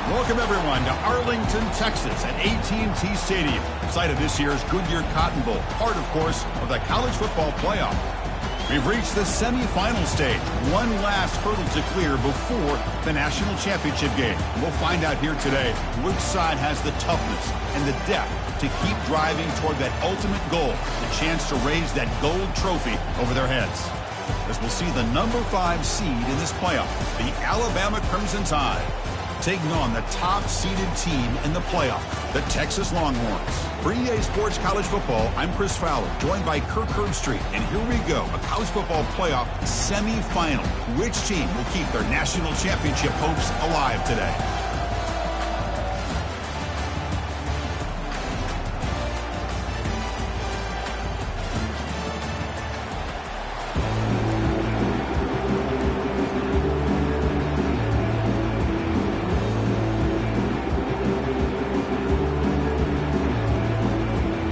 Welcome, everyone, to Arlington, Texas at AT&T Stadium, site of this year's Goodyear Cotton Bowl, part, of course, of the college football playoff. We've reached the semifinal stage, one last hurdle to clear before the national championship game. We'll find out here today which side has the toughness and the depth to keep driving toward that ultimate goal, the chance to raise that gold trophy over their heads. As we'll see the number 5 seed in this playoff, the Alabama Crimson Tide, taking on the top-seeded team in the playoff, the Texas Longhorns. For EA Sports College Football, I'm Chris Fowler, joined by Kirk Herbstreit. And here we go, a college football playoff semifinal. Which team will keep their national championship hopes alive today?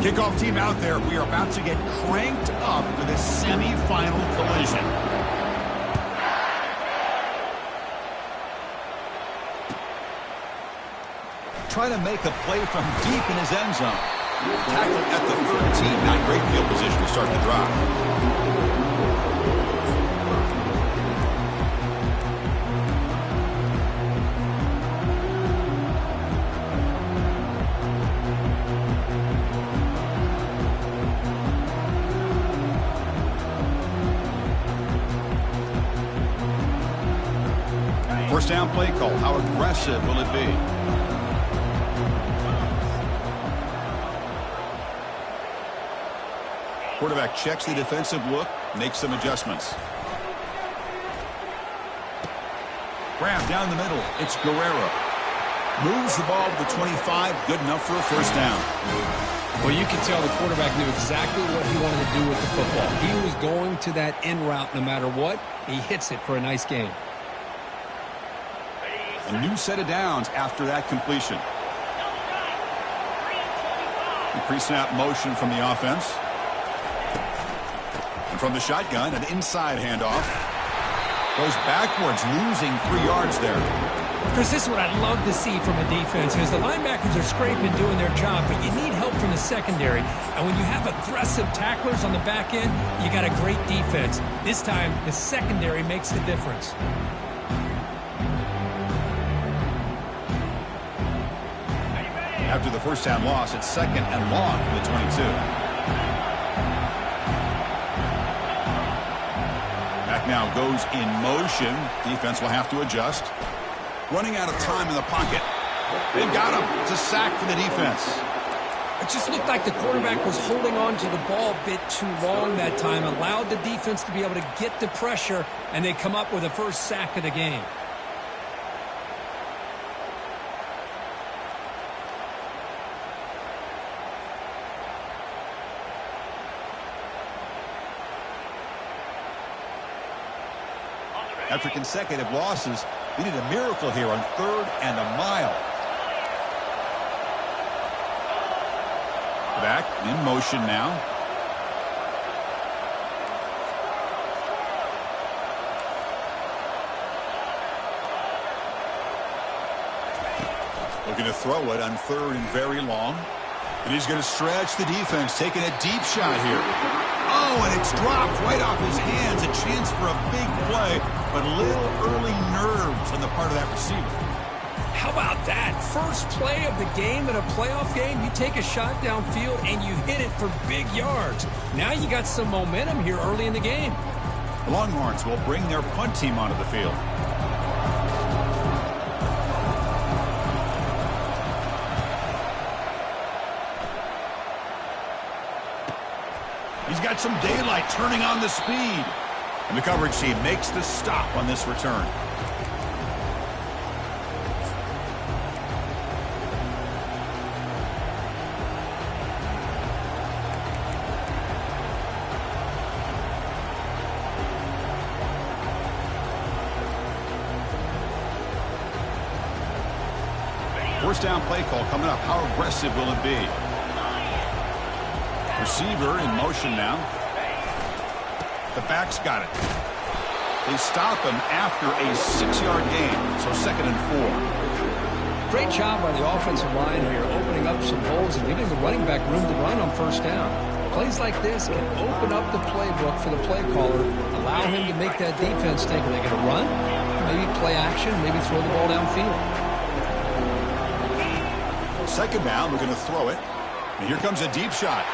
Kickoff team out there. We are about to get cranked up for this semi-final collision. Trying to make a play from deep in his end zone. Tackled at the 13. Not great field position to start the drive. First down play call. How aggressive will it be? Quarterback checks the defensive look, makes some adjustments. Grab down the middle. It's Guerrero. Moves the ball to the 25. Good enough for a first down. Well, you can tell the quarterback knew exactly what he wanted to do with the football. He was going to that end route no matter what. He hits it for a nice gain. A new set of downs after that completion. The pre-snap motion from the offense. And from the shotgun, an inside handoff. Goes backwards, losing 3 yards there. Chris, this is what I'd love to see from a defense, is the linebackers are scraping, doing their job, but you need help from the secondary. And when you have aggressive tacklers on the back end, you got a great defense. This time, the secondary makes the difference. After the first down loss, it's 2nd and long for the 22. Back now goes in motion. Defense will have to adjust. Running out of time in the pocket. They've got him. It's a sack for the defense. It just looked like the quarterback was holding on to the ball a bit too long that time, allowed the defense to be able to get the pressure, and they come up with the first sack of the game. After consecutive losses, we need a miracle here on 3rd and a mile. Back in motion now. Looking to throw it on 3rd and very long. And he's going to stretch the defense, taking a deep shot here. Oh, and it's dropped right off his hands. A chance for a big play, but little early nerves on the part of that receiver. How about that? First play of the game in a playoff game, you take a shot downfield and you hit it for big yards. Now you got some momentum here early in the game. The Longhorns will bring their punt team onto the field. He's got some daylight, turning on the speed. And the coverage team makes the stop on this return. First down play call coming up. How aggressive will it be? Receiver in motion now. The back's got it. They stop him after a 6-yard gain, so 2nd and 4. Great job by the offensive line here, opening up some holes and giving the running back room to run on first down. Plays like this can open up the playbook for the play caller, allow him to make that defense think, are they going to run? Maybe play action, maybe throw the ball downfield. Second down, we're going to throw it. And here comes a deep shot.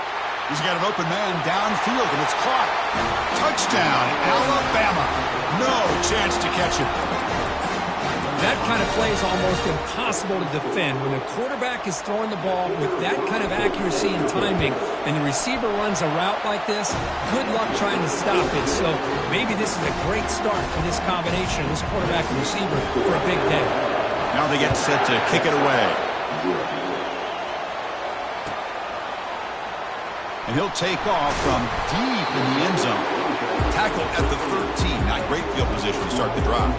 He's got an open man downfield, and it's caught. Touchdown, Alabama. No chance to catch him. That kind of play is almost impossible to defend. When the quarterback is throwing the ball with that kind of accuracy and timing, and the receiver runs a route like this, good luck trying to stop it. So maybe this is a great start for this combination, this quarterback and receiver, for a big day. Now they get set to kick it away. And he'll take off from deep in the end zone. Tackled at the 13. Not great field position to start the drive.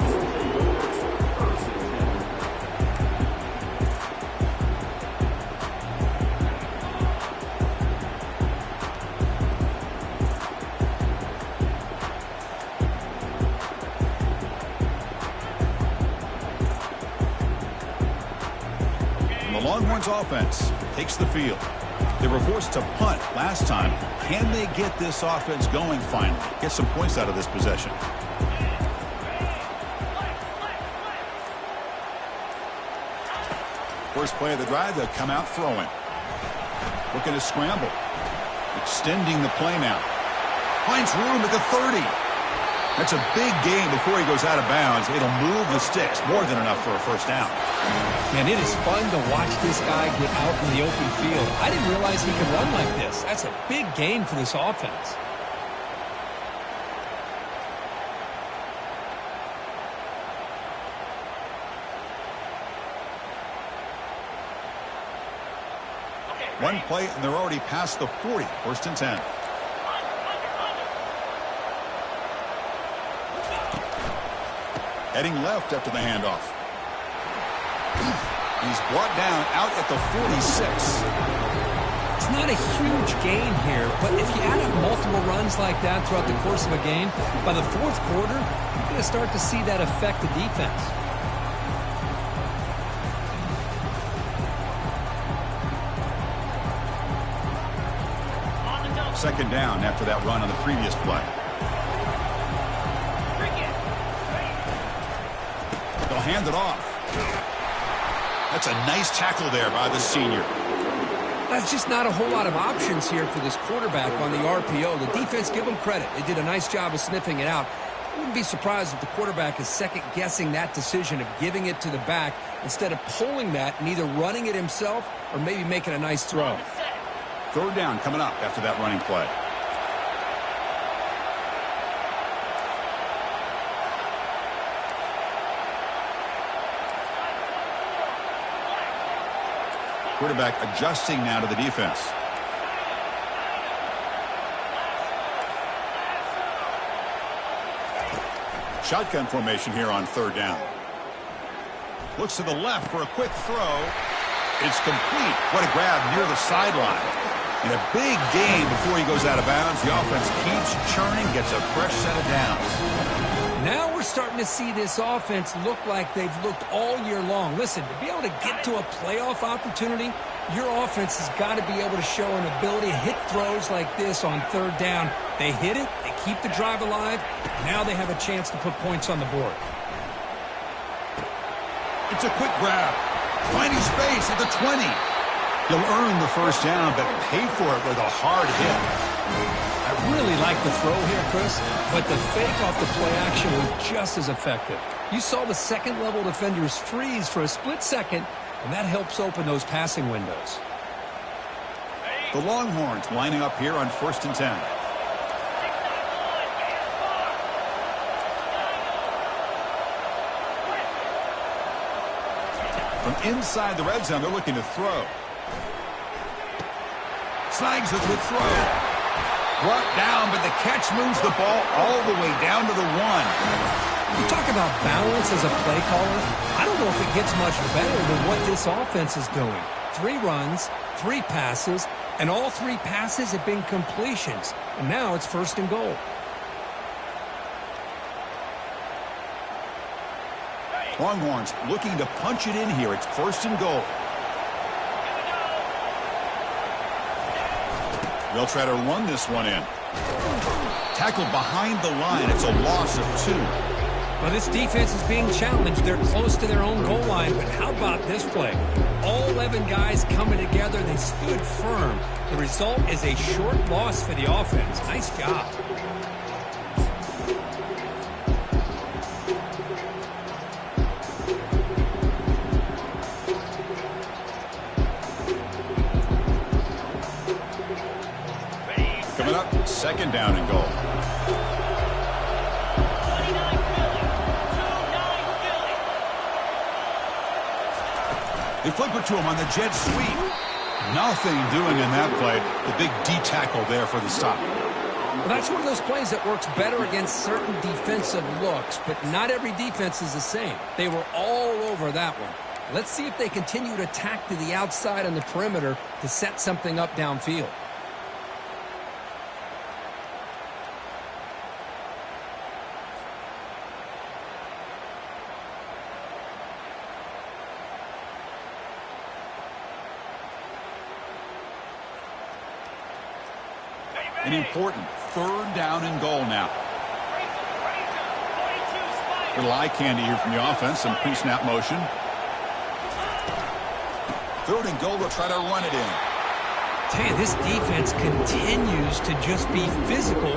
And the Longhorns offense takes the field. They were forced to punt last time. Can they get this offense going finally? Get some points out of this possession. First play of the drive, they'll come out throwing. Looking to scramble. Extending the play now. Finds room at the 30. That's a big gain before he goes out of bounds. It'll move the sticks. More than enough for a first down. Man, it is fun to watch this guy get out in the open field. I didn't realize he could run like this. That's a big gain for this offense. One play, and they're already past the 40. First and 10. Heading left after the handoff. He's brought down out at the 46. It's not a huge gain here, but if you add up multiple runs like that throughout the course of a game, by the fourth quarter, you're going to start to see that affect the defense. Second down after that run on the previous play. They'll hand it off. That's a nice tackle there by the senior. That's just not a whole lot of options here for this quarterback on the RPO. The defense, give them credit. They did a nice job of sniffing it out. I wouldn't be surprised if the quarterback is second-guessing that decision of giving it to the back instead of pulling that and either running it himself or maybe making a nice throw. Third down coming up after that running play. Quarterback adjusting now to the defense. Shotgun formation here on third down. Looks to the left for a quick throw. It's complete. What a grab near the sideline. And a big gain before he goes out of bounds. The offense keeps churning, gets a fresh set of downs. Now we're starting to see this offense look like they've looked all year long. Listen, to be able to get to a playoff opportunity, your offense has got to be able to show an ability to hit throws like this on third down. They hit it, they keep the drive alive. Now they have a chance to put points on the board. It's a quick grab. Finding space at the 20. He'll earn the first down, but pay for it with a hard hit. I really like the throw here, Chris, but the fake off the play action was just as effective. You saw the second-level defenders freeze for a split second, and that helps open those passing windows. The Longhorns lining up here on first and 10. From inside the red zone, they're looking to throw. Snags it with throw. Brought down, but the catch moves the ball all the way down to the 1. You talk about balance as a play caller. I don't know if it gets much better than what this offense is doing. 3 runs, 3 passes, and all 3 passes have been completions. And now it's first and goal. Longhorns looking to punch it in here. It's 1st and goal. They'll try to run this one in. Tackled behind the line. It's a loss of 2. Well, this defense is being challenged. They're close to their own goal line, but how about this play? All 11 guys coming together. They stood firm. The result is a short loss for the offense. Nice job. Coming up, 2nd down and goal. They flip it to him on the jet sweep. Nothing doing in that play. The big D tackle there for the stop. Well, that's one of those plays that works better against certain defensive looks, but not every defense is the same. They were all over that one. Let's see if they continue to tack to the outside on the perimeter to set something up downfield. An important 3rd down and goal now. Little eye candy here from the offense. Some pre-snap motion. 3rd and goal. They'll try to run it in. Tell you, this defense continues to just be physical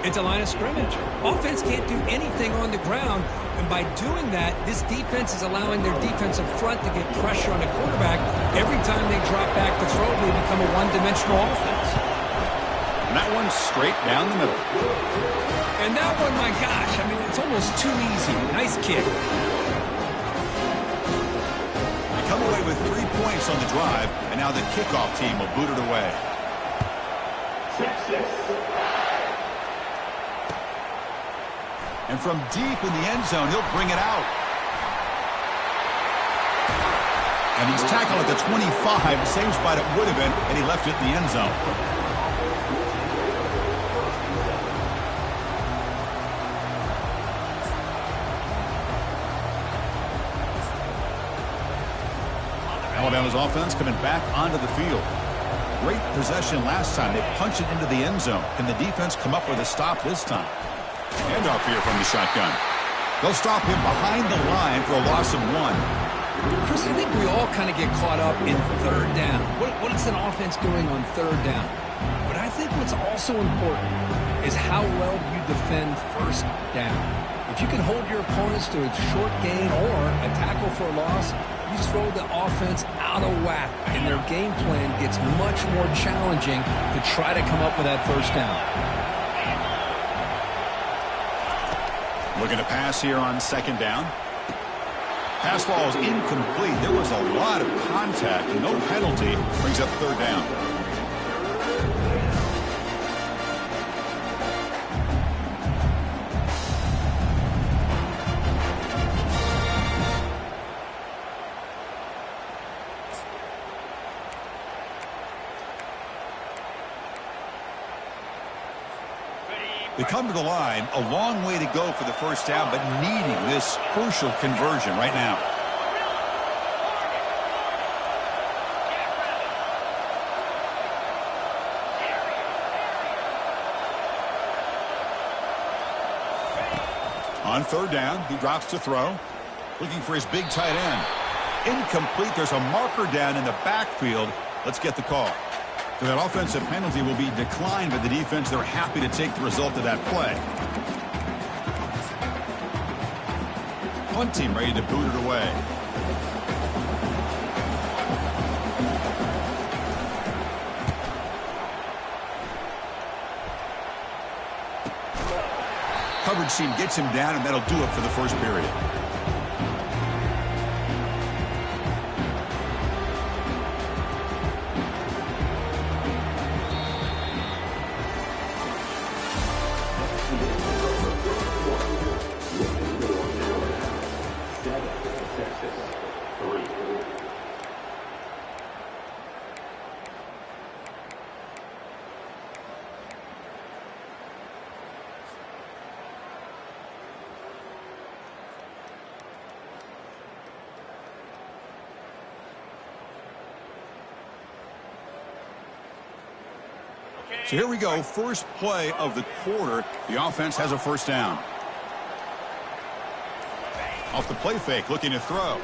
at the line of scrimmage. Offense can't do anything on the ground, and by doing that, this defense is allowing their defensive front to get pressure on the quarterback. Every time they drop back to throw, they become a one-dimensional offense. And that one's straight down the middle. And that one, my gosh, I mean, it's almost too easy. Nice kick. They come away with 3 points on the drive, and now the kickoff team will boot it away. And from deep in the end zone, he'll bring it out. And he's tackled at the 25. Same spot it would have been, and he left it in the end zone. Alabama's offense coming back onto the field. Great possession last time. They punched it into the end zone. Can the defense come up with a stop this time? Handoff here from the shotgun. They'll stop him behind the line for a loss of 1. Chris, I think we all kind of get caught up in 3rd down. What is an offense doing on 3rd down? But I think what's also important is how well you defend 1st down. If you can hold your opponents to a short gain or a tackle for a loss, you throw the offense out of whack, and their game plan gets much more challenging to try to come up with that 1st down. Looking to pass here on 2nd down. Pass ball is incomplete. There was a lot of contact. No penalty. Brings up 3rd down. They come to the line, a long way to go for the 1st down, but needing this crucial conversion right now. On 3rd down, he drops to throw, looking for his big tight end. Incomplete. There's a marker down in the backfield. Let's get the call. So that offensive penalty will be declined by the defense. They're happy to take the result of that play. Punt team ready to boot it away. Coverage team gets him down, and that'll do it for the 1st period. So here we go, first play of the quarter. The offense has a first down. Off the play fake, looking to throw.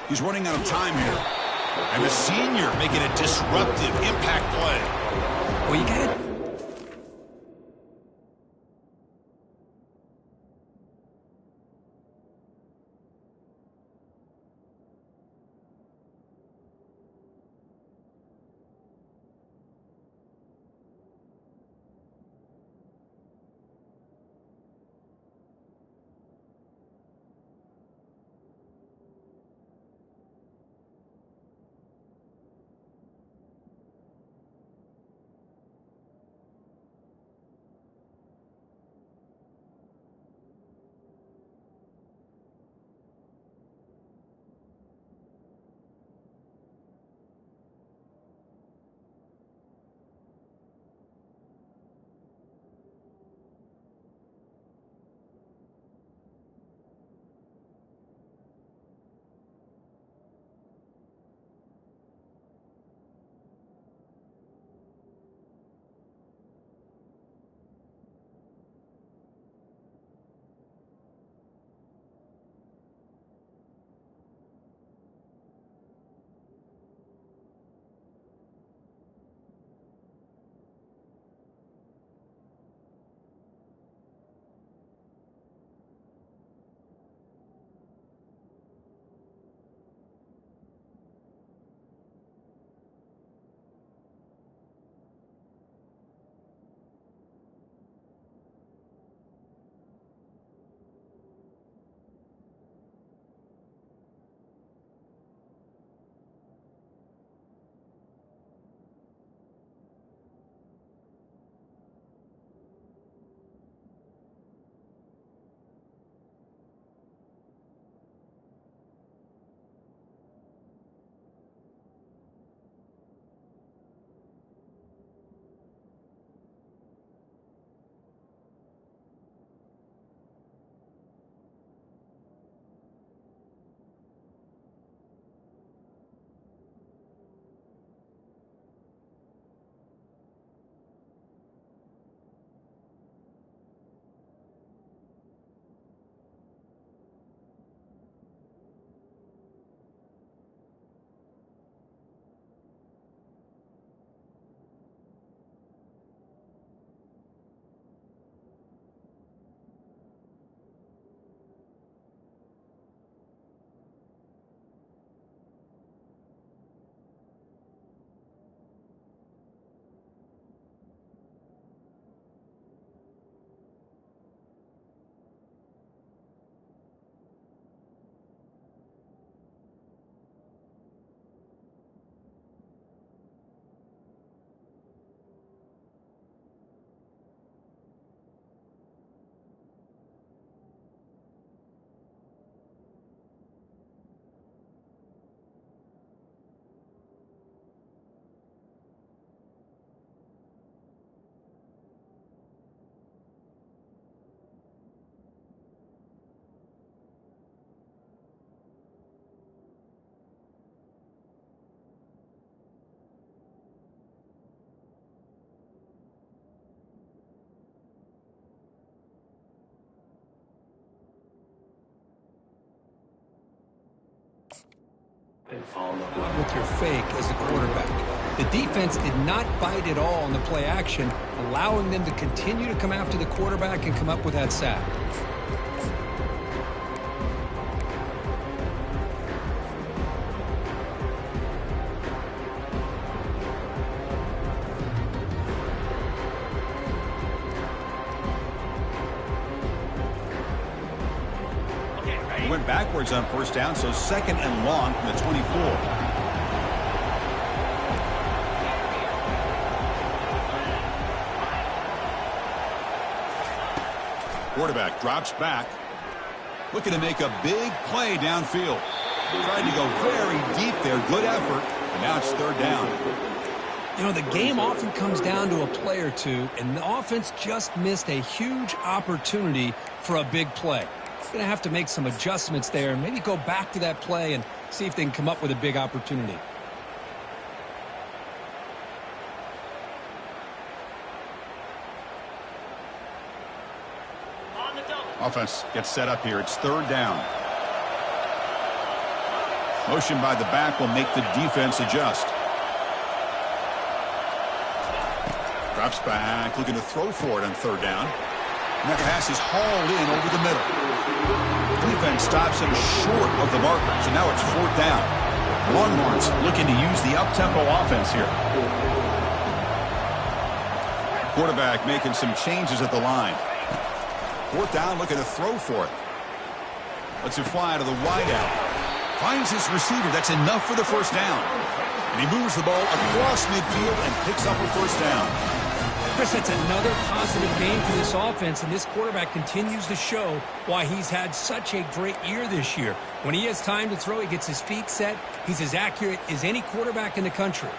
He's running out of time here. And the senior making a disruptive impact play. Well, you got to... with your fake as the quarterback. The defense did not bite at all on the play action, allowing them to continue to come after the quarterback and come up with that sack. Went backwards on first down, so second and long from the 24. Quarterback drops back, looking to make a big play downfield. Tried to go very deep there, good effort, and now it's third down. You know, the game often comes down to a play or two, and the offense just missed a huge opportunity for a big play. Going to have to make some adjustments there and maybe go back to that play and see if they can come up with a big opportunity. Offense gets set up here. It's third down. Motion by the back will make the defense adjust. Drops back, looking to throw for it on third down. And that pass is hauled in over the middle. Defense stops him short of the marker, so now it's fourth down. Longhorns looking to use the up-tempo offense here. Quarterback making some changes at the line. Fourth down, looking to throw for it. Lets it fly to the wideout. Finds his receiver. That's enough for the first down. And he moves the ball across midfield and picks up a first down. Chris, that's another positive game for this offense, and this quarterback continues to show why he's had such a great year this year. When he has time to throw, he gets his feet set. He's as accurate as any quarterback in the country.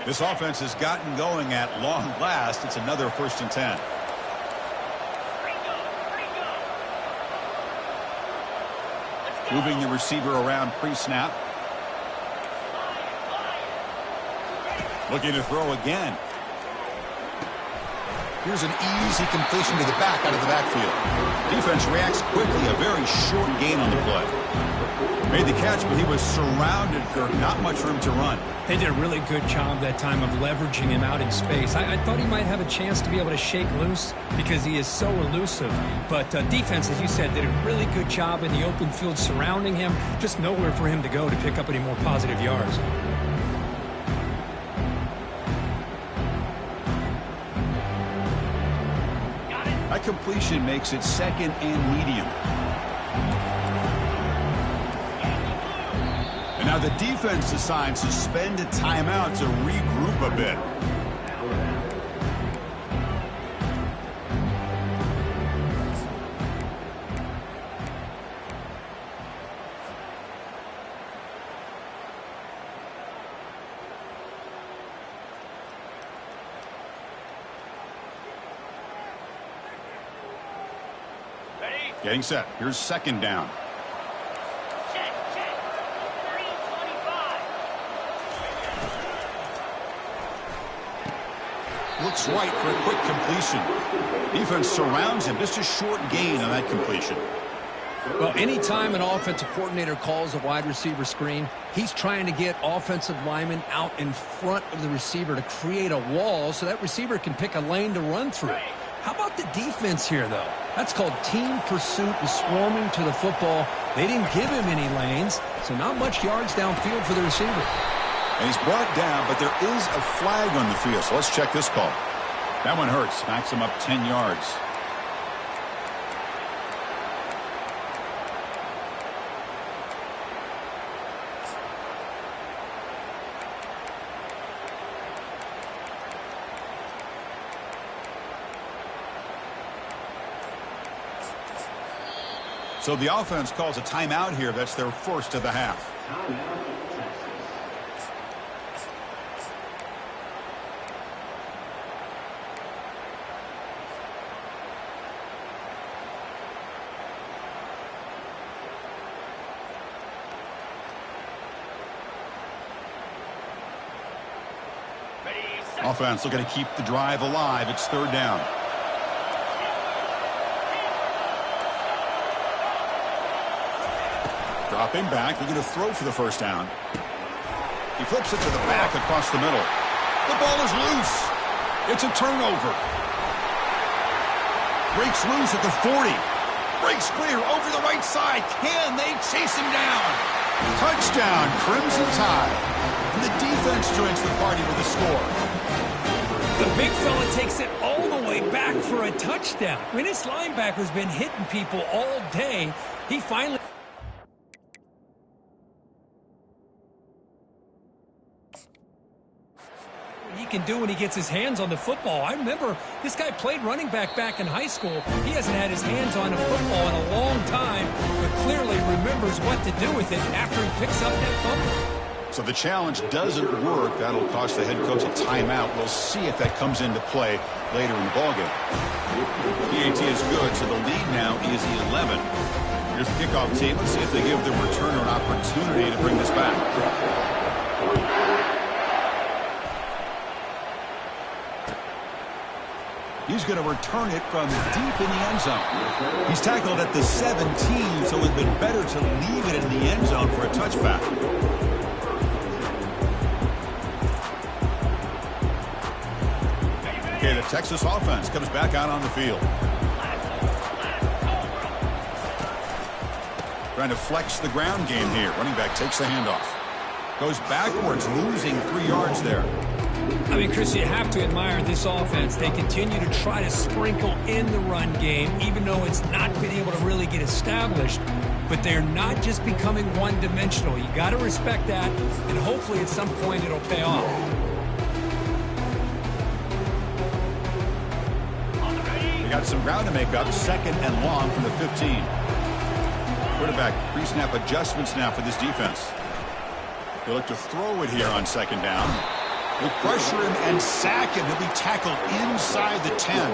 This offense has gotten going at long last. It's another 1st and 10. Moving the receiver around pre-snap. Looking to throw again. Here's an easy completion to the back out of the backfield. Defense reacts quickly. A very short gain on the play. Made the catch, but he was surrounded, Kirk. Not much room to run. They did a really good job that time of leveraging him out in space. I thought he might have a chance to be able to shake loose because he is so elusive. But defense, as you said, did a really good job in the open field surrounding him. Just nowhere for him to go to pick up any more positive yards. That completion makes it 2nd and medium. And now the defense decides to spend a timeout to regroup a bit. Getting set. Here's 2nd down. Check. 325. Looks right for a quick completion. Defense surrounds him. Just a short gain on that completion. Well, anytime an offensive coordinator calls a wide receiver screen, he's trying to get offensive linemen out in front of the receiver to create a wall so that receiver can pick a lane to run through. How about the defense here, though? That's called team pursuit and swarming to the football. They didn't give him any lanes, so not much yards downfield for the receiver. And he's brought down, but there is a flag on the field, so let's check this call. That one hurts. Smacks him up 10 yards. So the offense calls a timeout here. That's their first of the half. Offense looking to keep the drive alive. It's 3rd down. Dropping back, looking to throw for the first down. He flips it to the back across the middle. The ball is loose. It's a turnover. Breaks loose at the 40. Breaks clear over the right side. Can they chase him down? Touchdown, Crimson Tide. And the defense joins the party with a score. The big fella takes it all the way back for a touchdown. I mean, this linebacker's been hitting people all day. He finally... can do when he gets his hands on the football. I remember this guy played running back in high school. He hasn't had his hands on a football in a long time, but clearly remembers what to do with it after he picks up that fumble. So the challenge doesn't work. That'll cost the head coach a timeout. We'll see if that comes into play later in the ballgame. PAT is good, so the lead now is 11. Here's the kickoff team. Let's see if they give the returner an opportunity to bring this back. He's going to return it from deep in the end zone. He's tackled at the 17, so it would have been better to leave it in the end zone for a touchback. Okay, the Texas offense comes back out on the field. Trying to flex the ground game here. Running back takes the handoff. Goes backwards, losing 3 yards there. I mean, Chris, you have to admire this offense. They continue to try to sprinkle in the run game, even though it's not been able to really get established. But they're not just becoming one-dimensional. You got to respect that, and hopefully at some point it'll pay off. They got some ground to make up. 2nd and long from the 15. Quarterback pre-snap adjustments now for this defense. They look to throw it here on 2nd down. They pressure him and sack him. He'll be tackled inside the 10.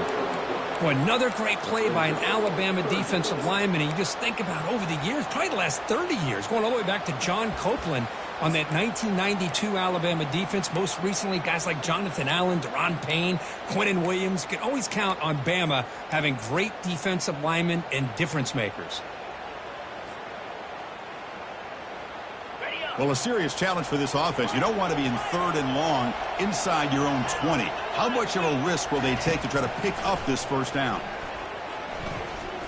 Well, another great play by an Alabama defensive lineman. And you just think about over the years, probably the last 30 years, going all the way back to John Copeland on that 1992 Alabama defense. Most recently, guys like Jonathan Allen, Deron Payne, Quentin Williams. You can always count on Bama having great defensive linemen and difference makers. Well, a serious challenge for this offense. You don't want to be in 3rd and long inside your own 20. How much of a risk will they take to try to pick up this 1st down?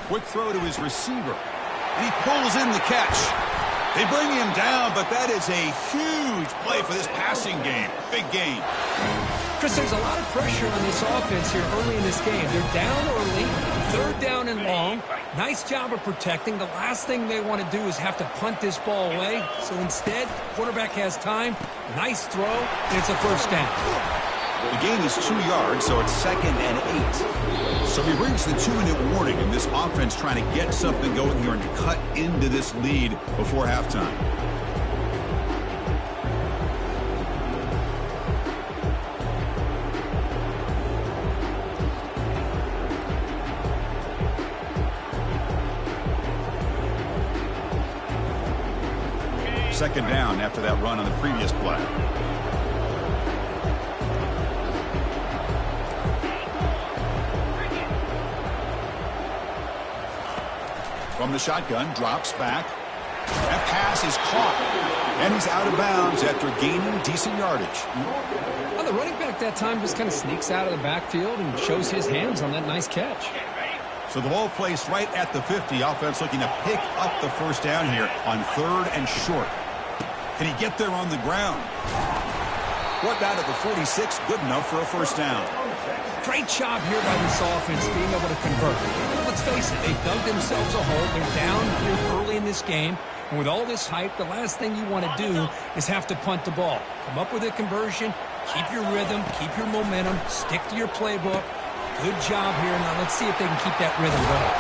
Quick throw to his receiver. And he pulls in the catch. They bring him down, but that is a huge play for this passing game. Big gain. Chris, there's a lot of pressure on this offense here early in this game. They're down early, 3rd down and long. Nice job of protecting. The last thing they want to do is have to punt this ball away. So instead, quarterback has time. Nice throw, and it's a 1st down. The gain is 2 yards, so it's 2nd and 8. So we reach the 2-minute warning, and this offense trying to get something going here and cut into this lead before halftime. Second down after that run on the previous play. From the shotgun, drops back. That pass is caught. And he's out of bounds after gaining decent yardage. Well, the running back that time just kind of sneaks out of the backfield and shows his hands on that nice catch. So the ball placed right at the 50. Offense looking to pick up the 1st down here on 3rd and short. Can he get there on the ground? What out of the 46? Good enough for a 1st down. Great job here by this offense being able to convert. Let's face it, they've dug themselves a hole. They're down here early in this game. And with all this hype, the last thing you want to do is have to punt the ball. Come up with a conversion, keep your rhythm, keep your momentum, stick to your playbook. Good job here. Now let's see if they can keep that rhythm going.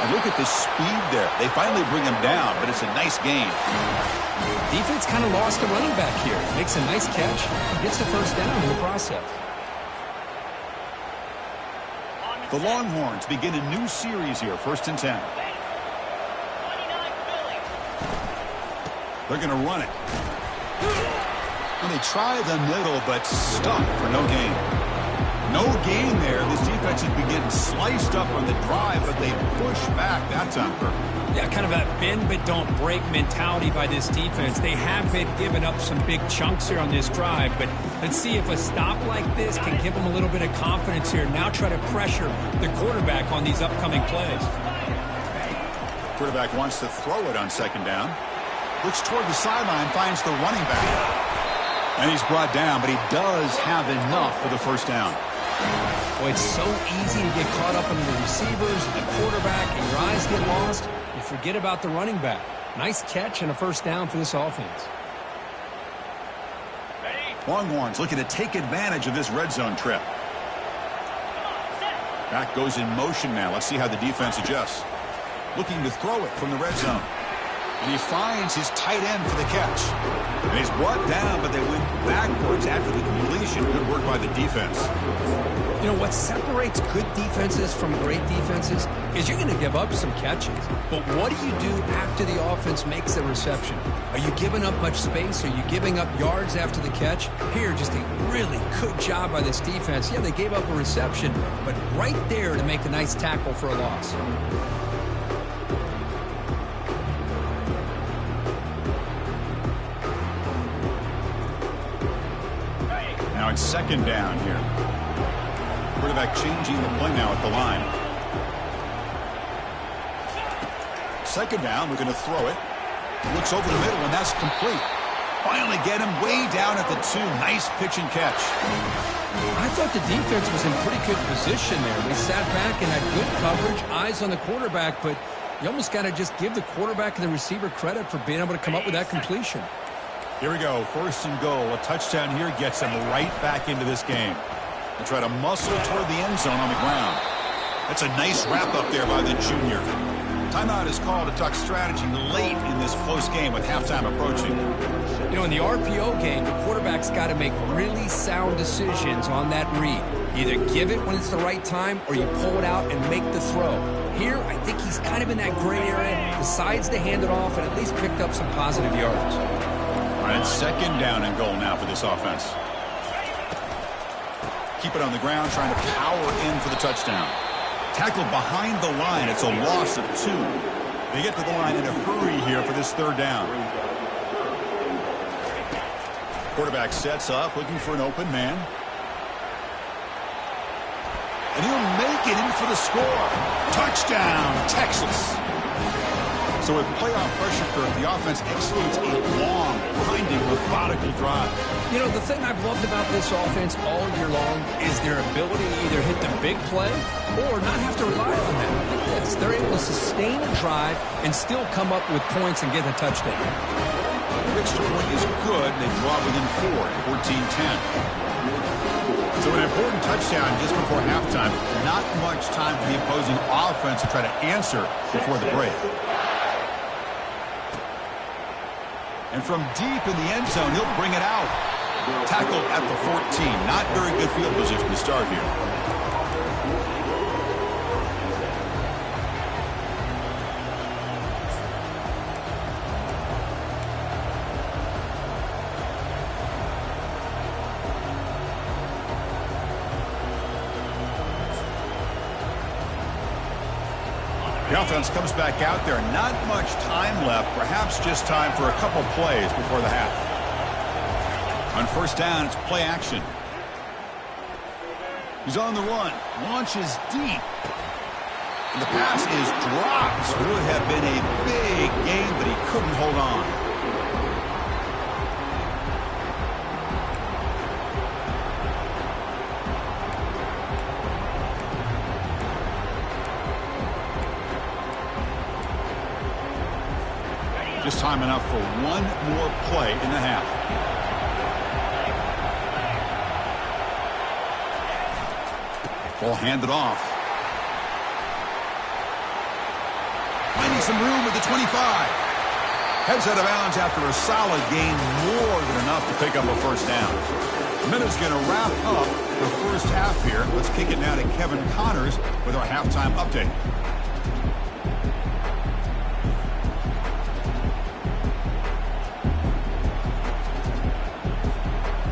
And look at the speed there. They finally bring him down, but it's a nice gain. Defense kind of lost a running back here. Makes a nice catch and gets the 1st down in the process. The Longhorns begin a new series here, 1st and 10. They're going to run it. And they try the middle, but stuck for no gain. No gain there. This defense has been getting sliced up on the drive, but they push back that time. Yeah, kind of a bend but don't break mentality by this defense. They have been giving up some big chunks here on this drive, but let's see if a stop like this can give them a little bit of confidence here. Now try to pressure the quarterback on these upcoming plays. Quarterback wants to throw it on 2nd down. Looks toward the sideline, finds the running back. And he's brought down, but he does have enough for the 1st down. Boy, it's so easy to get caught up in the receivers and the quarterback, and your eyes get lost. You forget about the running back. Nice catch and a 1st down for this offense. Longhorns looking to take advantage of this red zone trip. Back goes in motion now. Let's see how the defense adjusts. Looking to throw it from the red zone. And he finds his tight end for the catch. And he's brought down, but they went backwards after the completion. Good work by the defense. You know, what separates good defenses from great defenses is you're going to give up some catches. But what do you do after the offense makes the reception? Are you giving up much space? Are you giving up yards after the catch? Here, just a really good job by this defense. Yeah, they gave up a reception, but right there to make a nice tackle for a loss. Now it's second down here. Quarterback changing the play now at the line. Second down, we're going to throw it. Looks over the middle, and that's complete. Finally get him way down at the 2. Nice pitch and catch. I thought the defense was in pretty good position there. They sat back and had good coverage, eyes on the quarterback, but you almost got to just give the quarterback and the receiver credit for being able to come up with that completion. Here we go, first and goal. A touchdown here gets them right back into this game. They try to muscle toward the end zone on the ground. That's a nice wrap up there by the junior. Timeout is called to talk strategy late in this close game with halftime approaching. You know, in the RPO game, the quarterback's got to make really sound decisions on that read. Either give it when it's the right time or you pull it out and make the throw. Here, I think he's kind of in that gray area, decides to hand it off and at least picked up some positive yards. All right, second down and goal now for this offense. Keep it on the ground, trying to power in for the touchdown. Tackled behind the line. It's a loss of 2. They get to the line in a hurry here for this third down. Quarterback sets up, looking for an open man. And he'll make it in for the score. Touchdown, Texas. So with playoff pressure curve, the offense executes a long, grinding, methodical drive. You know, the thing I've loved about this offense all year long is their ability to either hit the big play or not have to rely on that. Yes, they're able to sustain a drive and still come up with points and get a touchdown. The extra point is good. They draw within 4, 14-10. So an important touchdown just before halftime. Not much time for the opposing offense to try to answer before the break. And from deep in the end zone, he'll bring it out. Tackled at the 14. Not very good field position to start here. The offense comes back out there. Not much time left. Perhaps just time for a couple plays before the half. On first down, it's play action. He's on the run. Launches deep. And the pass is dropped. Would have been a big game, but he couldn't hold on. Just time enough for one more play in the half. Ball handed off. Finding some room at the 25. Heads out of bounds after a solid gain, more than enough to pick up a first down. The minute's going to wrap up the first half here. Let's kick it now to Kevin Connors with our halftime update.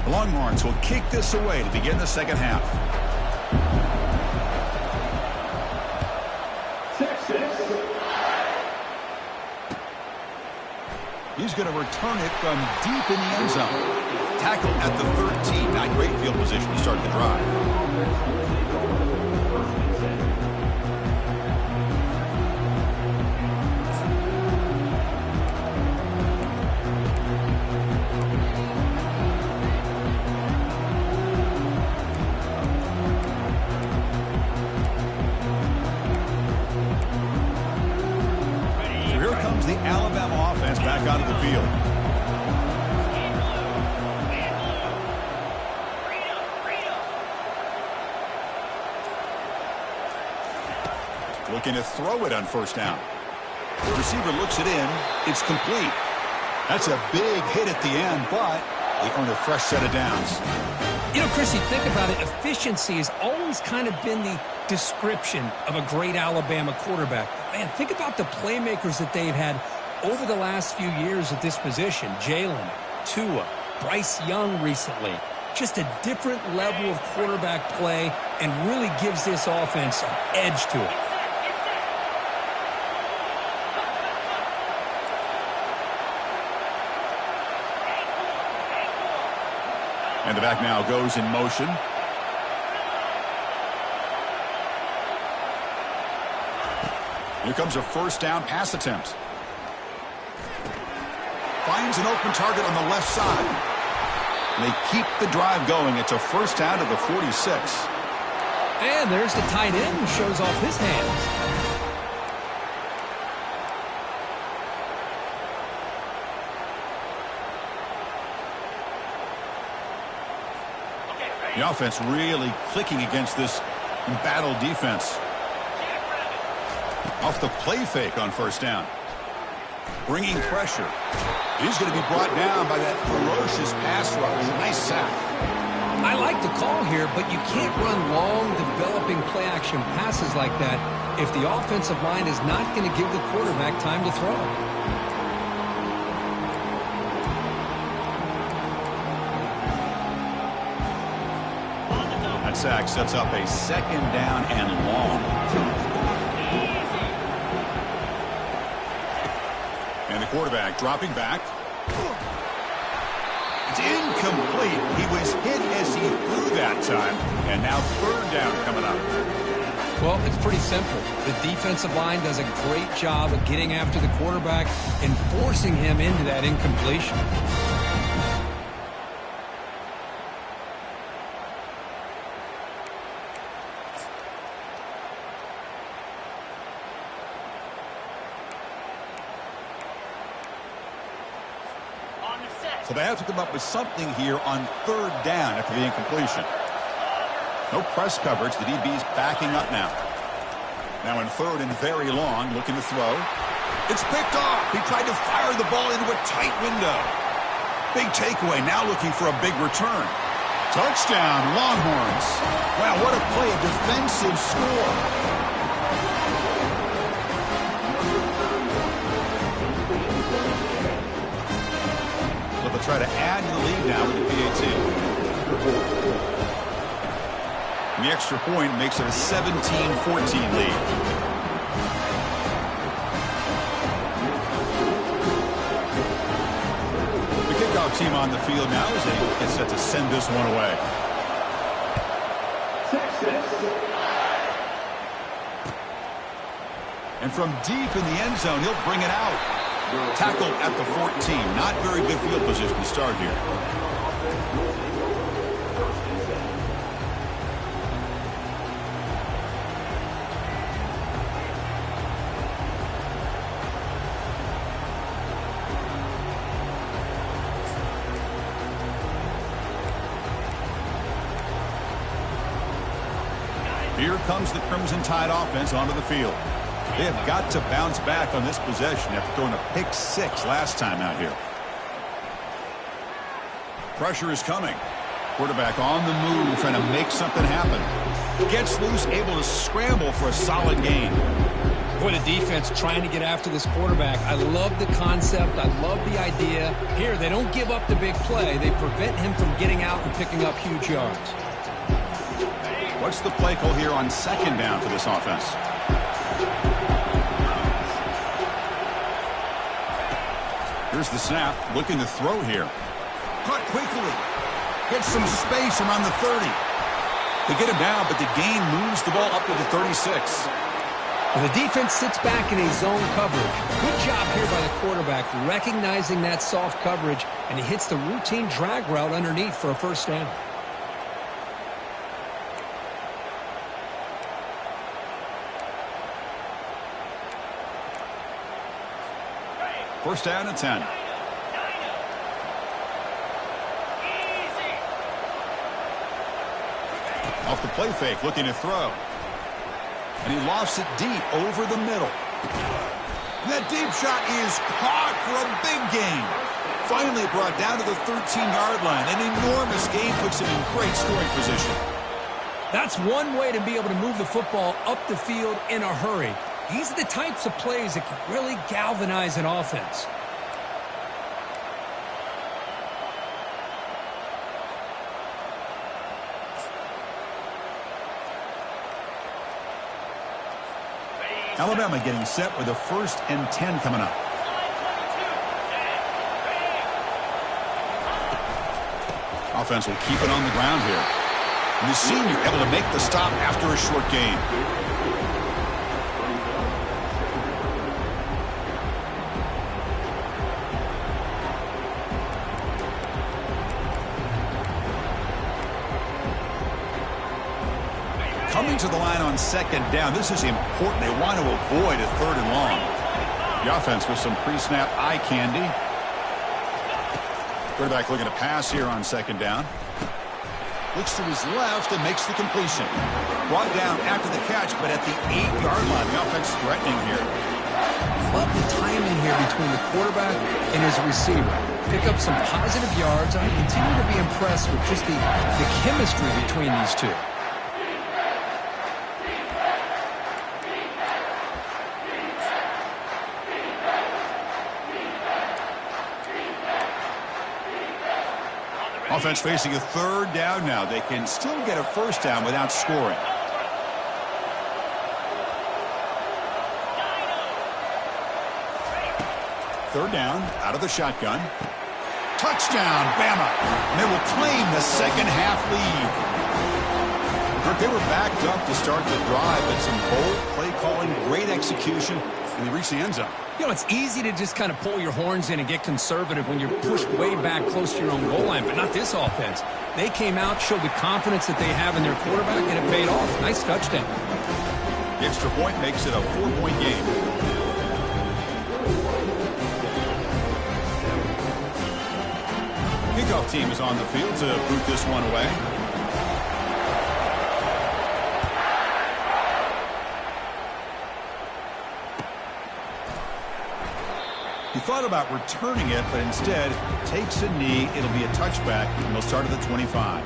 Longhorns will kick this away to begin the second half. He's going to return it from deep in the end zone. Tackled at the 13. Not great field position to start the drive. The Alabama offense back onto the field. Looking to throw it on first down. The receiver looks it in. It's complete. That's a big hit at the end, but they earn a fresh set of downs. You know, Chris, you think about it, efficiency has always kind of been the description of a great Alabama quarterback. Man, think about the playmakers that they've had over the last few years at this position. Jalen, Tua, Bryce Young recently. Just a different level of quarterback play and really gives this offense an edge to it. And the back now goes in motion. Here comes a first down pass attempt. Finds an open target on the left side. They keep the drive going. It's a first down to the 46. And there's the tight end who shows off his hands. The offense really clicking against this embattled defense. Off the play fake on first down. Bringing pressure. He's going to be brought down by that ferocious pass rush. Nice sack. I like the call here, but you can't run long, developing play-action passes like that if the offensive line is not going to give the quarterback time to throw. That sack sets up a second down and long. And the quarterback dropping back. It's incomplete. He was hit as he threw that time. And now third down coming up. Well, it's pretty simple. The defensive line does a great job of getting after the quarterback and forcing him into that incompletion. So they have to come up with something here on third down after the incompletion. No press coverage. The DB's backing up now. Now in third and very long, looking to throw. It's picked off. He tried to fire the ball into a tight window. Big takeaway. Now looking for a big return. Touchdown, Longhorns. Wow, what a play. A defensive score. They'll try to add to the lead now with the PAT. And the extra point makes it a 17-14 lead. The kickoff team on the field now as they get set to send this one away. And from deep in the end zone, he'll bring it out. Tackled at the 14. Not very good field position to start here. Here comes the Crimson Tide offense onto the field. They have got to bounce back on this possession after throwing a pick six last time out here. Pressure is coming. Quarterback on the move, trying to make something happen. Gets loose, able to scramble for a solid gain. Boy, the defense trying to get after this quarterback. I love the concept. I love the idea. Here, they don't give up the big play. They prevent him from getting out and picking up huge yards. What's the play call here on second down for this offense? Here's the snap, looking to throw here. Caught quickly. Gets some space around the 30. They get him down, but the gain moves the ball up to the 36. Well, the defense sits back in a zone coverage. Good job here by the quarterback, recognizing that soft coverage, and he hits the routine drag route underneath for a first down. First down and 10. Off the play fake, looking to throw. And he lofts it deep over the middle. That deep shot is caught for a big gain. Finally brought down to the 13-yard line. An enormous gain puts him in great scoring position. That's one way to be able to move the football up the field in a hurry. These are the types of plays that can really galvanize an offense. Alabama getting set with a 1st and 10 coming up. Offense will keep it on the ground here. And the senior able to make the stop after a short gain. Coming to the line on 2nd down. This is important. They want to avoid a 3rd and long. The offense with some pre-snap eye candy. Quarterback looking to pass here on 2nd down. Looks to his left and makes the completion. Brought down after the catch, but at the 8-yard line. The offense threatening here. Love the timing here between the quarterback and his receiver. Pick up some positive yards. I continue to be impressed with just the chemistry between these two. Offense facing a 3rd down now. They can still get a 1st down without scoring. Third down, out of the shotgun. Touchdown, Bama. And they will claim the second-half lead. They were backed up to start the drive, but some bold play calling, great execution, and they reach the end zone. You know, it's easy to just kind of pull your horns in and get conservative when you're pushed way back close to your own goal line, but not this offense. They came out, showed the confidence that they have in their quarterback, and it paid off. Nice touchdown. The extra point makes it a 4-point game. Kickoff team is on the field to boot this one away. He thought about returning it, but instead takes a knee. It'll be a touchback, and they'll start at the 25.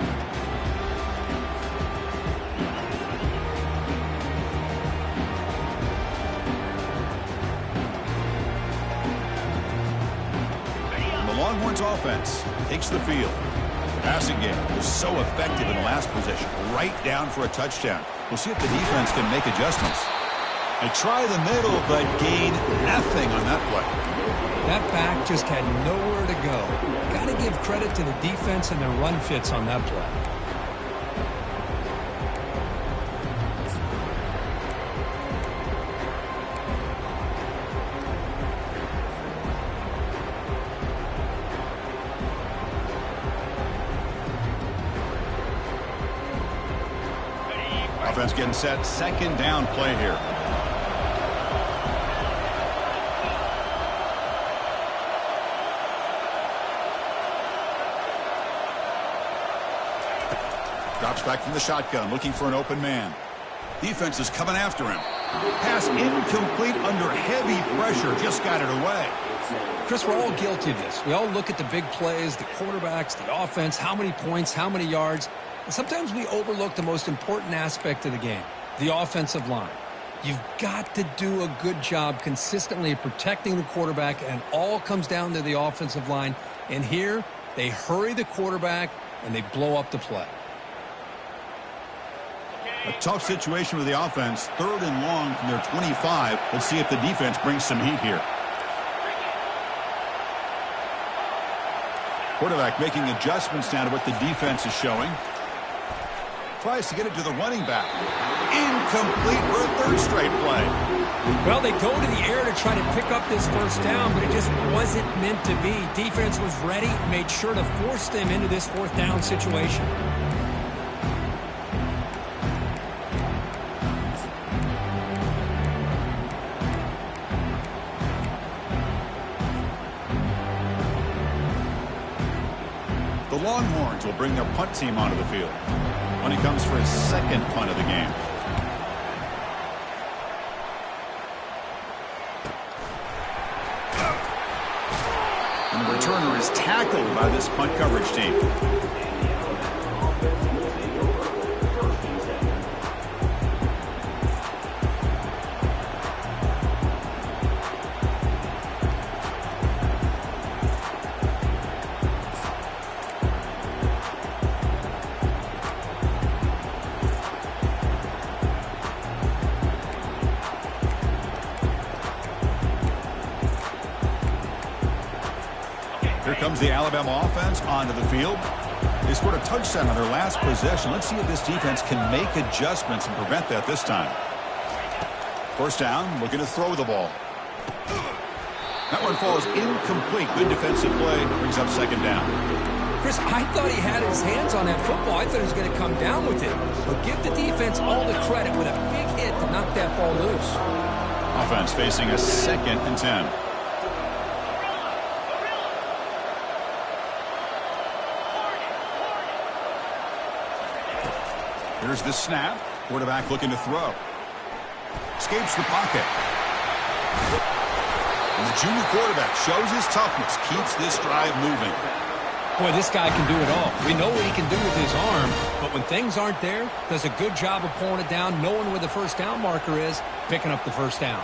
And the Longhorns offense takes the field. The passing game was so effective in the last possession, right down for a touchdown. We'll see if the defense can make adjustments. They try the middle, but gain nothing on that play. That back just had nowhere to go. Got to give credit to the defense and their run fits on that play. Offense getting set. 2nd down play here. Drops back from the shotgun, looking for an open man. Defense is coming after him. Pass incomplete under heavy pressure. Just got it away. Chris, we're all guilty of this. We all look at the big plays, the quarterbacks, the offense, how many points, how many yards. And sometimes we overlook the most important aspect of the game, the offensive line. You've got to do a good job consistently protecting the quarterback, and it all comes down to the offensive line. And here, they hurry the quarterback, and they blow up the play. A tough situation with the offense. 3rd and long from their 25. Let's see if the defense brings some heat here. Quarterback making adjustments now to what the defense is showing. Tries to get it to the running back. Incomplete for a 3rd straight play. Well, they go to the air to try to pick up this 1st down, but it just wasn't meant to be. Defense was ready, made sure to force them into this 4th down situation. The Longhorns will bring their punt team onto the field when he comes for his 2nd punt of the game. returner is tackled by this punt coverage team. Here comes the Alabama offense onto the field. They scored a touchdown on their last possession. Let's see if this defense can make adjustments and prevent that this time. First down, looking to throw the ball. That one falls incomplete. Good defensive play. Brings up second down. Chris, I thought he had his hands on that football. I thought he was going to come down with it. But give the defense all the credit with a big hit to knock that ball loose. Offense facing a 2nd and 10. Here's the snap. Quarterback looking to throw. Escapes the pocket. And the junior quarterback shows his toughness, keeps this drive moving. Boy, this guy can do it all. We know what he can do with his arm, but when things aren't there, does a good job of pulling it down, knowing where the first down marker is, picking up the first down.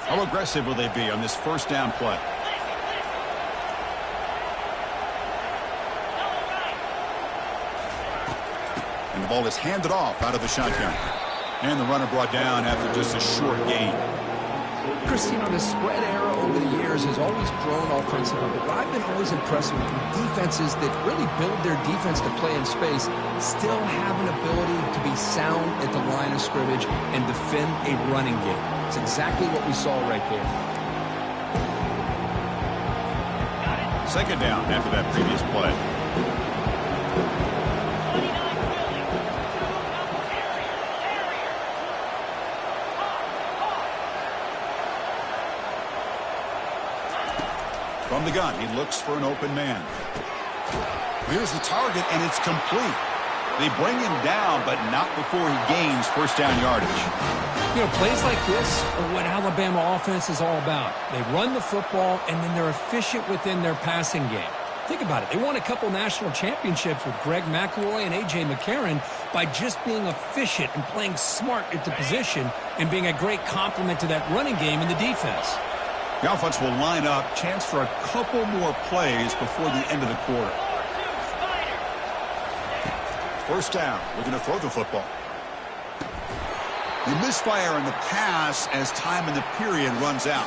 How aggressive will they be on this first down play? And the ball is handed off out of the shotgun. And the runner brought down after just a short gain. Chris, the spread era over the years has always grown offensively, but I've been always impressed with defenses that really build their defense to play in space, still have an ability to be sound at the line of scrimmage and defend a running game. It's exactly what we saw right there. Second down after that previous play. From the gun, he looks for an open man. Here's the target, and it's complete. They bring him down, but not before he gains first down yardage. Plays like this are what Alabama offense is all about. They run the football, and then they're efficient within their passing game. Think about it. They won a couple national championships with Greg McElroy and A.J. McCarron by just being efficient and playing smart at the position and being a great complement to that running game in the defense. The offense will line up, chance for a couple more plays before the end of the quarter. First down, looking to throw the football. They misfire in the pass as time in the period runs out.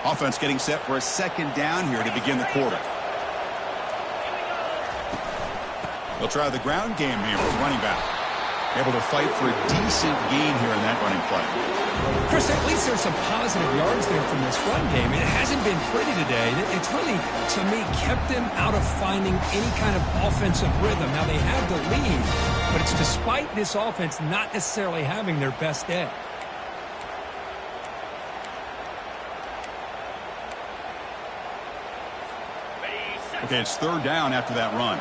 Offense getting set for a second down here to begin the quarter. They'll try the ground game here with running back. Able to fight for a decent gain here in that running play. Chris, at least there's some positive yards there from this run game. It hasn't been pretty today. It's really, to me, kept them out of finding any kind of offensive rhythm. Now, they have the lead, but it's despite this offense not necessarily having their best day. Okay, it's third down after that run.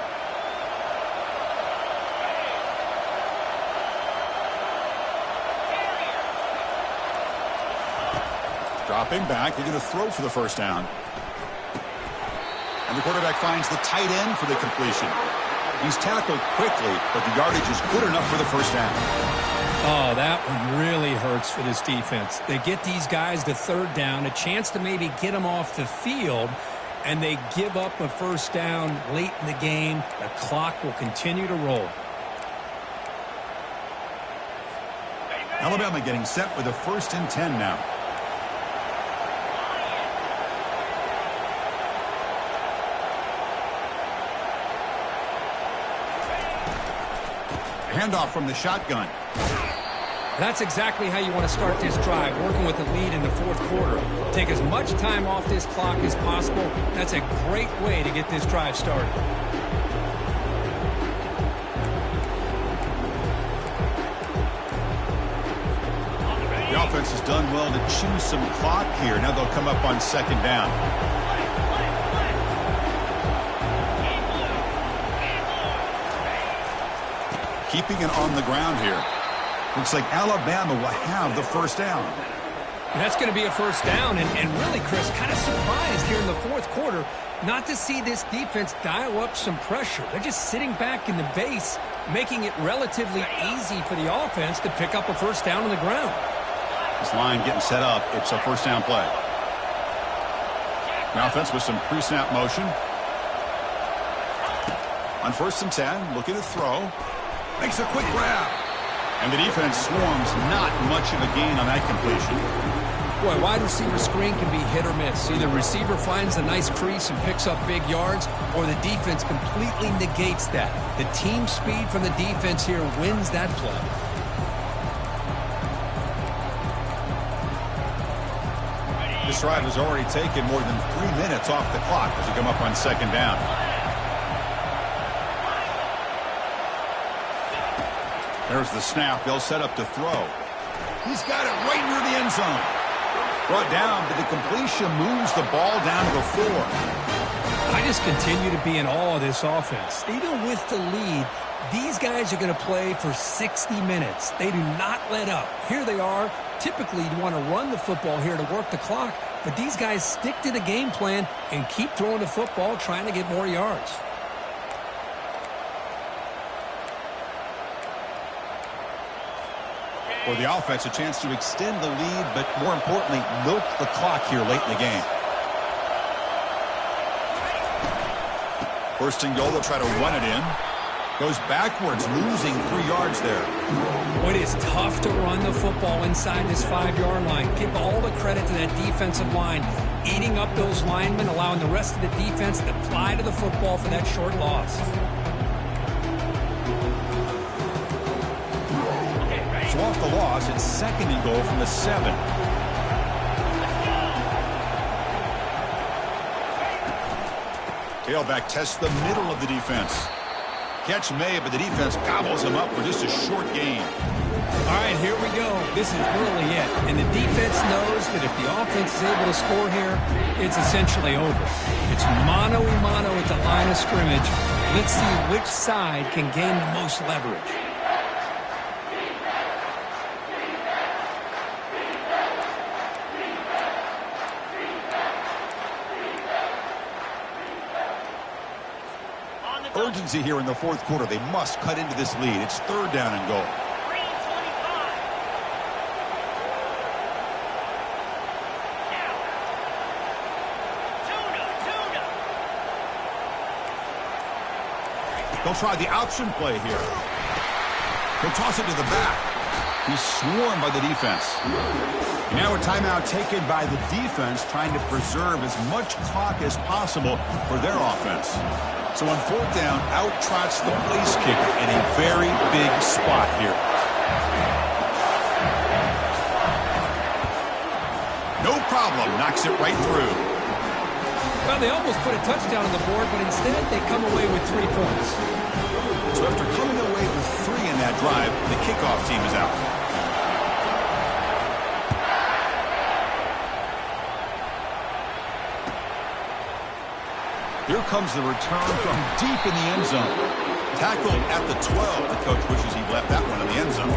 Dropping back, they're going to throw for the first down. And the quarterback finds the tight end for the completion. He's tackled quickly, but the yardage is good enough for the first down. Oh, that one really hurts for this defense. They get these guys to third down, a chance to maybe get them off the field, and they give up a first down late in the game. The clock will continue to roll. Alabama getting set with a 1st and 10 now. Handoff from the shotgun. That's exactly how you want to start this drive, working with the lead in the fourth quarter. Take as much time off this clock as possible. That's a great way to get this drive started. The offense has done well to choose some clock here. Now they'll come up on second down. Keeping it on the ground here. Looks like Alabama will have the first down. That's going to be a first down, and really, Chris, kind of surprised here in the fourth quarter not to see this defense dial up some pressure. They're just sitting back in the base, making it relatively easy for the offense to pick up a first down on the ground. This line getting set up. It's a first down play. The offense with some pre-snap motion. On 1st and 10, looking to throw. Makes a quick grab. And the defense swarms. Not much of a gain on that completion. Boy, wide receiver screen can be hit or miss. Either receiver finds a nice crease and picks up big yards, or the defense completely negates that. The team speed from the defense here wins that play. This drive has already taken more than 3 minutes off the clock as they come up on second down. There's the snap. They'll set up to throw. He's got it right near the end zone. Brought down, but the completion moves the ball down to the 4. I just continue to be in awe of this offense. Even with the lead, these guys are going to play for 60 minutes. They do not let up. Here they are. Typically, you want to run the football here to work the clock, but these guys stick to the game plan and keep throwing the football, trying to get more yards. For the offense, a chance to extend the lead, but more importantly, milk the clock here late in the game. 1st and goal, they'll try to run it in. Goes backwards, losing 3 yards there. It is tough to run the football inside this 5-yard line. Give all the credit to that defensive line, eating up those linemen, allowing the rest of the defense to fly to the football for that short loss. So off the loss, it's 2nd and goal from the 7. Tailback tests the middle of the defense. Catch made, but the defense gobbles him up for just a short gain. All right, here we go. This is really it. And the defense knows that if the offense is able to score here, it's essentially over. It's mano-a-mano at the line of scrimmage. Let's see which side can gain the most leverage. Urgency here in the fourth quarter. They must cut into this lead. It's 3rd down and goal. They'll try the option play here. He'll toss it to the back. He's swarmed by the defense. And now a timeout taken by the defense, trying to preserve as much clock as possible for their offense. So on 4th down, out trots the place kicker in a very big spot here. No problem, knocks it right through. Well, they almost put a touchdown on the board, but instead they come away with 3 points. So after coming away with 3 in that drive, the kickoff team is out. Here comes the return from deep in the end zone. Tackled at the 12. The coach wishes he left that one in the end zone.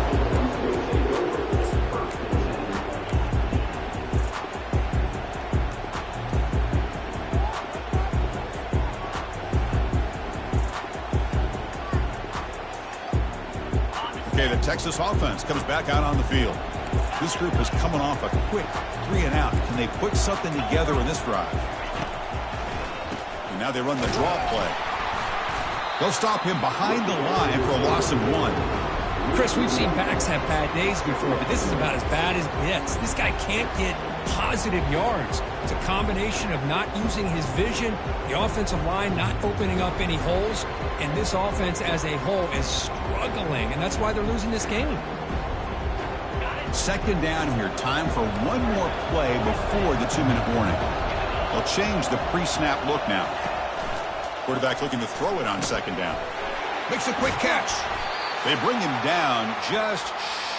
Okay, the Texas offense comes back out on the field. This group is coming off a quick 3 and out. Can they put something together in this drive? And now they run the draw play. They'll stop him behind the line for a loss of 1. Chris, we've seen backs have bad days before, but this is about as bad as it gets. This guy can't get positive yards. It's a combination of not using his vision, the offensive line not opening up any holes, and this offense as a whole is struggling, and that's why they're losing this game. Second down here. Time for one more play before the 2-minute warning. They'll change the pre-snap look now. Quarterback looking to throw it on second down. Makes a quick catch. They bring him down just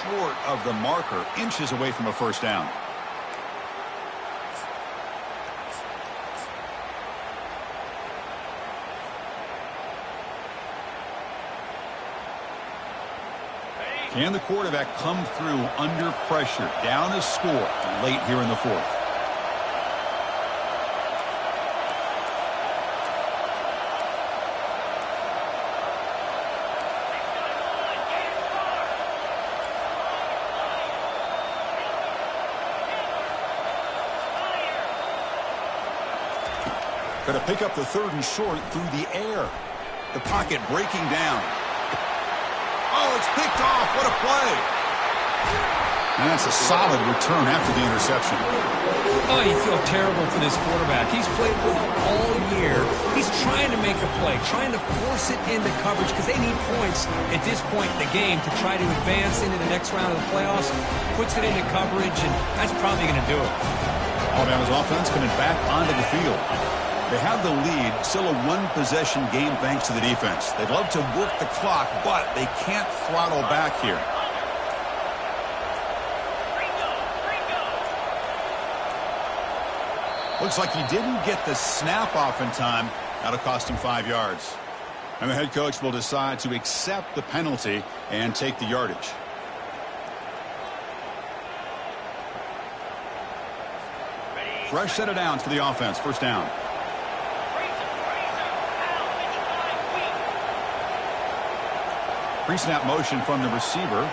short of the marker, inches away from a first down. Can the quarterback come through under pressure? Down a score late here in the fourth. Going to pick up the 3rd and short through the air. The pocket breaking down. Oh, it's picked off. What a play. And that's a solid return after the interception. Oh, you feel terrible for this quarterback. He's played well all year. He's trying to make a play, trying to force it into coverage because they need points at this point in the game to try to advance into the next round of the playoffs. Puts it into coverage, and that's probably going to do it. Alabama's offense coming back onto the field. They have the lead, still a one-possession game thanks to the defense. They'd love to work the clock, but they can't throttle back here. Looks like he didn't get the snap off in time. That'll cost him 5 yards. And the head coach will decide to accept the penalty and take the yardage. Fresh set of downs for the offense. First down. Pre-snap motion from the receiver.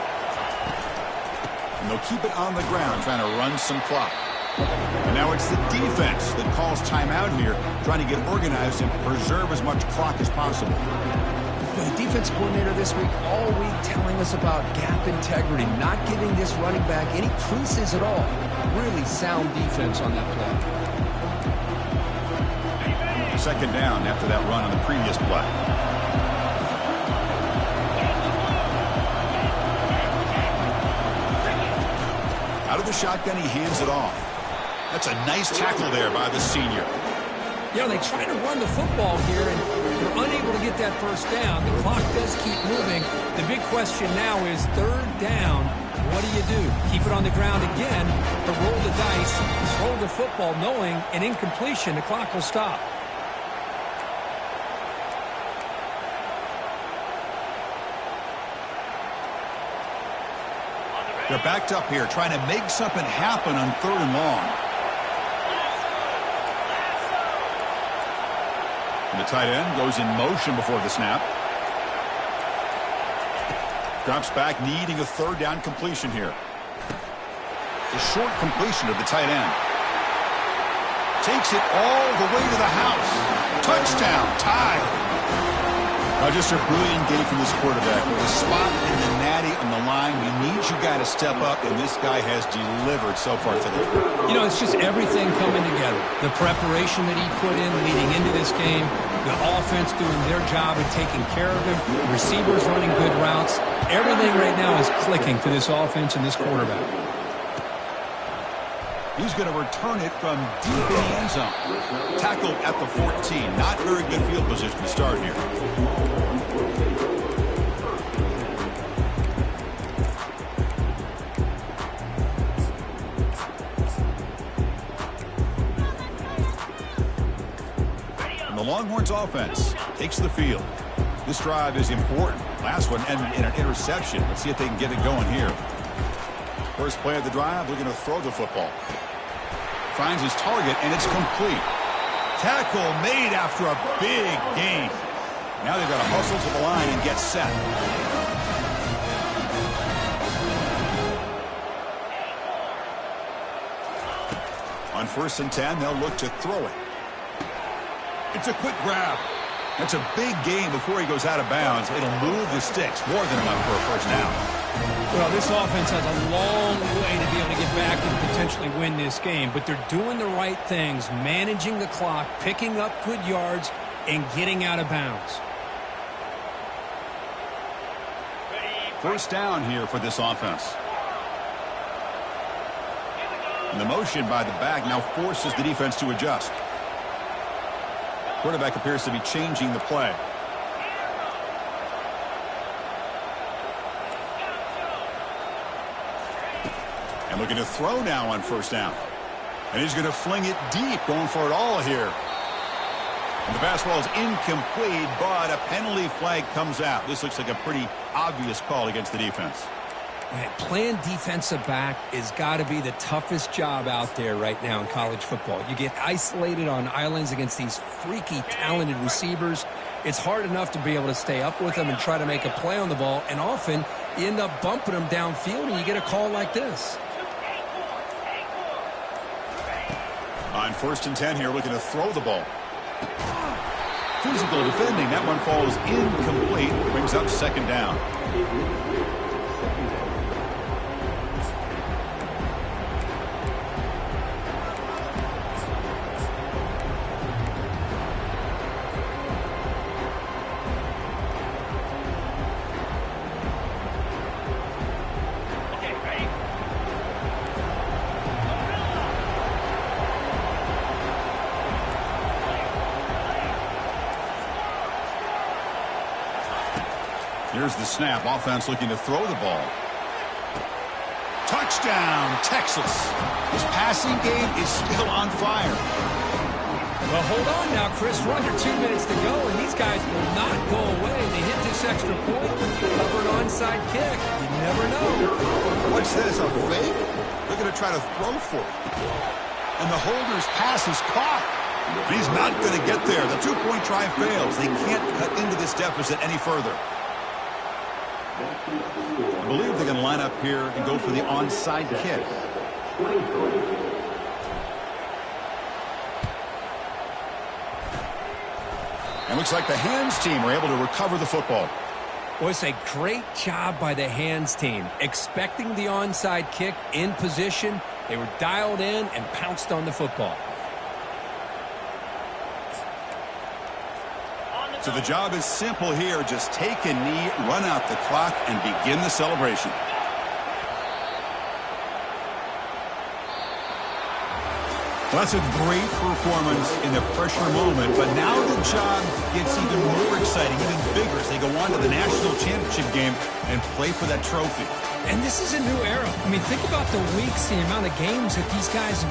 And they'll keep it on the ground, trying to run some clock. And now it's the defense that calls timeout here, trying to get organized and preserve as much clock as possible. The defense coordinator this week, all week, telling us about gap integrity, not giving this running back any creases at all. Really sound defense on that play. Second down after that run on the previous play. Out of the shotgun, he hands it off. That's a nice tackle there by the senior. You know, they try to run the football here, and they're unable to get that first down. The clock does keep moving. The big question now is 3rd down. What do? Keep it on the ground again, or roll the dice, throw the football, knowing an incompletion, the clock will stop. They're backed up here, trying to make something happen on 3rd and long. And the tight end goes in motion before the snap. Drops back, needing a 3rd down completion here. The short completion of the tight end. Takes it all the way to the house. Touchdown, tied. Just a brilliant game from this quarterback. With a spot in the natty on the line, we need you guys to step up, and this guy has delivered so far today. You know, it's just everything coming together. The preparation that he put in leading into this game, the offense doing their job and taking care of him, receivers running good routes. Everything right now is clicking for this offense and this quarterback. He's going to return it from deep in the end zone. Tackled at the 14. Not very good field position to start here. And the Longhorns offense takes the field. This drive is important. Last one ended in an interception. Let's see if they can get it going here. First play of the drive, looking to throw the football. Finds his target, and it's complete. Tackle made after a big gain. Now they've got to hustle to the line and get set. On 1st and 10, they'll look to throw it. It's a quick grab. That's a big gain before he goes out of bounds. It'll move the sticks. More than enough for a first down. Well, this offense has a long way to be able to get back and potentially win this game, but they're doing the right things, managing the clock, picking up good yards, and getting out of bounds. First down here for this offense. And the motion by the back now forces the defense to adjust. Quarterback appears to be changing the play. And looking to throw now on first down. And he's going to fling it deep, going for it all here. And the pass ball is incomplete, but a penalty flag comes out. This looks like a pretty obvious call against the defense. Man, playing defensive back has got to be the toughest job out there right now in college football. You get isolated on islands against these freaky, talented receivers. It's hard enough to be able to stay up with them and try to make a play on the ball, and often you end up bumping them downfield and you get a call like this. On 1st and 10 here, looking to throw the ball. Physical defending. That one falls incomplete. Brings up second down. Here's the snap. Offense looking to throw the ball. Touchdown, Texas. His passing game is still on fire. Well, hold on now, Chris. We're under 2 minutes to go, and these guys will not go away. They hit this extra point, cover an onside kick. You never know. What's this, a fake? They're going to try to throw for it. And the holder's pass is caught. He's not going to get there. The two-point try fails. They can't cut into this deficit any further. I believe they're going to line up here and go for the onside kick. And looks like the hands team are able to recover the football. Well, it's a great job by the hands team. Expecting the onside kick in position, they were dialed in and pounced on the football. So the job is simple here. Just take a knee, run out the clock, and begin the celebration. Well, that's a great performance in the pressure moment, but now the job gets even more exciting, even bigger as they go on to the national championship game and play for that trophy. And this is a new era. I mean, think about the weeks, the amount of games that these guys have been